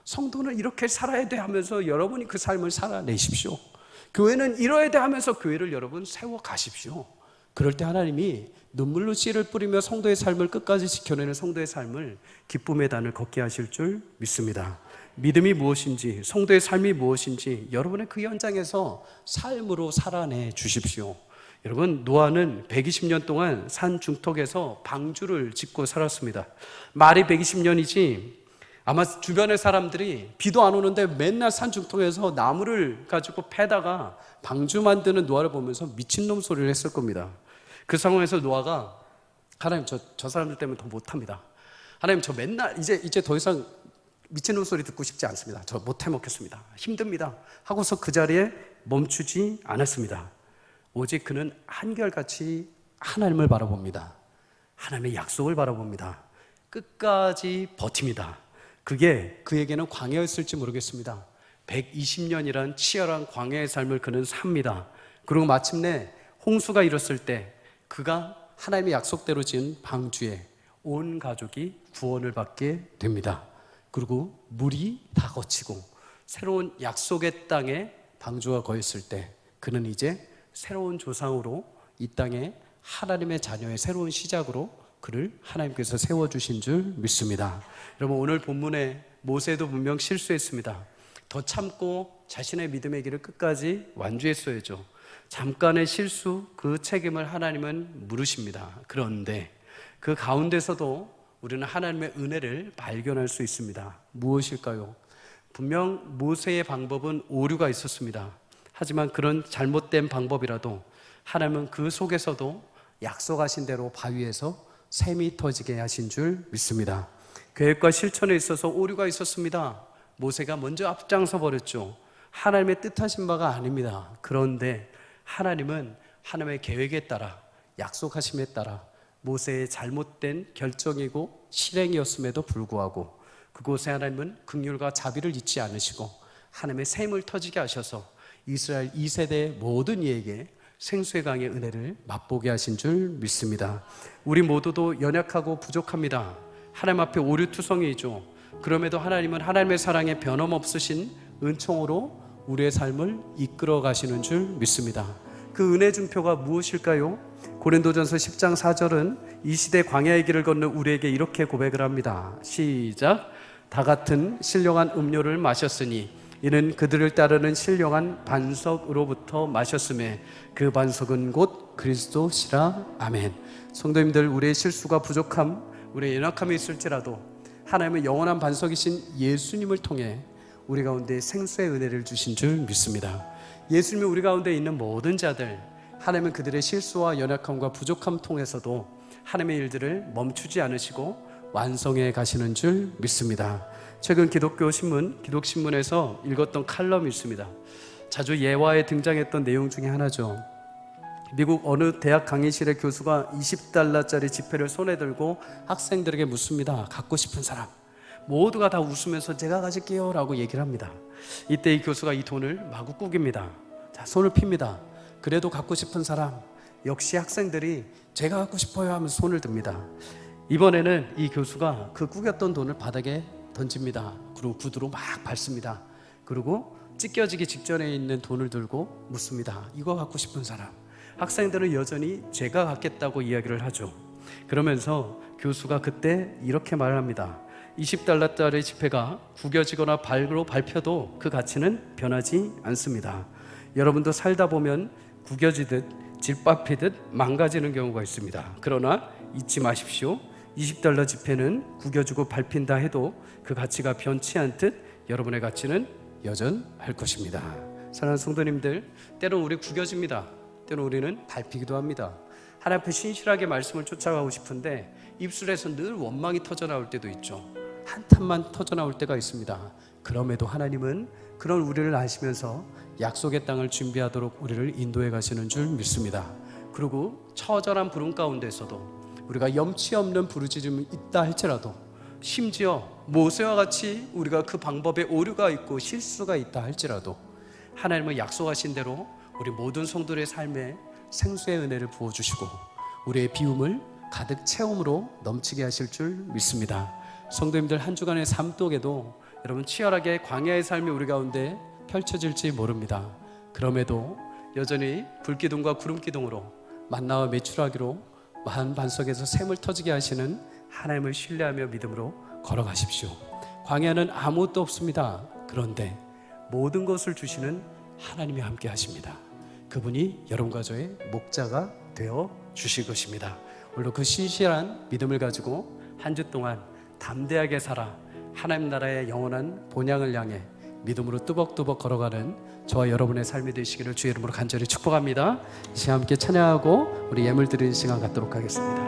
성도는 이렇게 살아야 돼 하면서 여러분이 그 삶을 살아내십시오. 교회는 이뤄야 돼 하면서 교회를 여러분 세워가십시오. 그럴 때 하나님이 눈물로 씨를 뿌리며 성도의 삶을 끝까지 지켜내는 성도의 삶을 기쁨의 단을 걷게 하실 줄 믿습니다. 믿음이 무엇인지, 성도의 삶이 무엇인지 여러분의 그 현장에서 삶으로 살아내 주십시오. 여러분, 노아는 120년 동안 산 중턱에서 방주를 짓고 살았습니다. 말이 120년이지 아마 주변의 사람들이 비도 안 오는데 맨날 산 중턱에서 나무를 가지고 패다가 방주 만드는 노아를 보면서 미친놈 소리를 했을 겁니다. 그 상황에서 노아가 하나님, 저 사람들 때문에 더 못합니다. 하나님, 저 맨날 이제 더 이상 미친놈 소리 듣고 싶지 않습니다. 저 못 해먹겠습니다. 힘듭니다 하고서 그 자리에 멈추지 않았습니다. 오직 그는 한결같이 하나님을 바라봅니다. 하나님의 약속을 바라봅니다. 끝까지 버팁니다. 그게 그에게는 광야였을지 모르겠습니다. 120년이란 치열한 광야의 삶을 그는 삽니다. 그리고 마침내 홍수가 일었을 때 그가 하나님의 약속대로 지은 방주에 온 가족이 구원을 받게 됩니다. 그리고 물이 다 거치고 새로운 약속의 땅에 방주가 거했을 때 그는 이제 새로운 조상으로 이 땅에 하나님의 자녀의 새로운 시작으로 그를 하나님께서 세워주신 줄 믿습니다. 여러분, 오늘 본문에 모세도 분명 실수했습니다. 더 참고 자신의 믿음의 길을 끝까지 완주했어야죠. 잠깐의 실수, 그 책임을 하나님은 물으십니다. 그런데 그 가운데서도 우리는 하나님의 은혜를 발견할 수 있습니다. 무엇일까요? 분명 모세의 방법은 오류가 있었습니다. 하지만 그런 잘못된 방법이라도 하나님은 그 속에서도 약속하신 대로 바위에서 샘이 터지게 하신 줄 믿습니다. 계획과 실천에 있어서 오류가 있었습니다. 모세가 먼저 앞장서 버렸죠. 하나님의 뜻하신 바가 아닙니다. 그런데 하나님은 하나님의 계획에 따라, 약속하심에 따라 모세의 잘못된 결정이고 실행이었음에도 불구하고 그곳에 하나님은 긍휼과 자비를 잊지 않으시고 하나님의 샘을 터지게 하셔서 이스라엘 2세대 모든 이에게 생수의 강의 은혜를 맛보게 하신 줄 믿습니다. 우리 모두도 연약하고 부족합니다. 하나님 앞에 오류투성이죠. 그럼에도 하나님은 하나님의 사랑에 변함없으신 은총으로 우리의 삶을 이끌어 가시는 줄 믿습니다. 그 은혜 준표가 무엇일까요? 고린도전서 10장 4절은 이 시대 광야의 길을 걷는 우리에게 이렇게 고백을 합니다. 시작. 다 같은 신령한 음료를 마셨으니 이는 그들을 따르는 신령한 반석으로부터 마셨음에 그 반석은 곧 그리스도시라. 아멘. 성도님들, 우리의 실수가 부족함, 우리의 연약함이 있을지라도 하나님의 영원한 반석이신 예수님을 통해 우리 가운데 생수의 은혜를 주신 줄 믿습니다. 예수님이 우리 가운데 있는 모든 자들, 하나님은 그들의 실수와 연약함과 부족함 통해서도 하나님의 일들을 멈추지 않으시고 완성해 가시는 줄 믿습니다. 최근 기독교 신문, 기독신문에서 읽었던 칼럼이 있습니다. 자주 예화에 등장했던 내용 중에 하나죠. 미국 어느 대학 강의실의 교수가 20달러짜리 지폐를 손에 들고 학생들에게 묻습니다. 갖고 싶은 사람. 모두가 다 웃으면서 제가 가질게요 라고 얘기를 합니다. 이때 이 교수가 이 돈을 마구 꾸깁니다. 자, 손을 핍니다. 그래도 갖고 싶은 사람, 역시 학생들이 제가 갖고 싶어요 하면서 손을 듭니다. 이번에는 이 교수가 그 꾸겼던 돈을 바닥에 던집니다. 그리고 구두로 막 밟습니다. 그리고 찢겨지기 직전에 있는 돈을 들고 묻습니다. 이거 갖고 싶은 사람. 학생들은 여전히 제가 갖겠다고 이야기를 하죠. 그러면서 교수가 그때 이렇게 말을 합니다. 20달러짜리 지폐가 구겨지거나 발로 밟혀도 그 가치는 변하지 않습니다. 여러분도 살다 보면 구겨지듯 짓밟히듯 망가지는 경우가 있습니다. 그러나 잊지 마십시오. 20달러 지폐는 구겨지고 밟힌다 해도 그 가치가 변치 않듯 여러분의 가치는 여전할 것입니다. 사랑하는 성도님들, 때론 우리 구겨집니다. 때론 우리는 밟히기도 합니다. 하나님 앞에 신실하게 말씀을 쫓아가고 싶은데 입술에서 늘 원망이 터져나올 때도 있죠. 한탄만 터져나올 때가 있습니다. 그럼에도 하나님은 그런 우리를 아시면서 약속의 땅을 준비하도록 우리를 인도해 가시는 줄 믿습니다. 그리고 처절한 부름 가운데서도 우리가 염치 없는 부르짖음이 있다 할지라도, 심지어 모세와 같이 우리가 그 방법에 오류가 있고 실수가 있다 할지라도 하나님은 약속하신 대로 우리 모든 성도의 삶에 생수의 은혜를 부어주시고 우리의 비움을 가득 채움으로 넘치게 하실 줄 믿습니다. 성도님들, 한 주간의 삶 속에도 여러분 치열하게 광야의 삶이 우리 가운데 펼쳐질지 모릅니다. 그럼에도 여전히 불기둥과 구름기둥으로 만나와 메추라기로 한 반석에서 샘을 터지게 하시는 하나님을 신뢰하며 믿음으로 걸어가십시오. 광야는 아무것도 없습니다. 그런데 모든 것을 주시는 하나님이 함께 하십니다. 그분이 여러분과 저의 목자가 되어 주실 것입니다. 오늘 그 신실한 믿음을 가지고 한 주 동안 담대하게 살아 하나님 나라의 영원한 본향을 향해 믿음으로 뚜벅뚜벅 걸어가는 저와 여러분의 삶이 되시기를 주의 이름으로 간절히 축복합니다. 이 시간 함께 찬양하고 우리 예물 드리는 시간 갖도록 하겠습니다.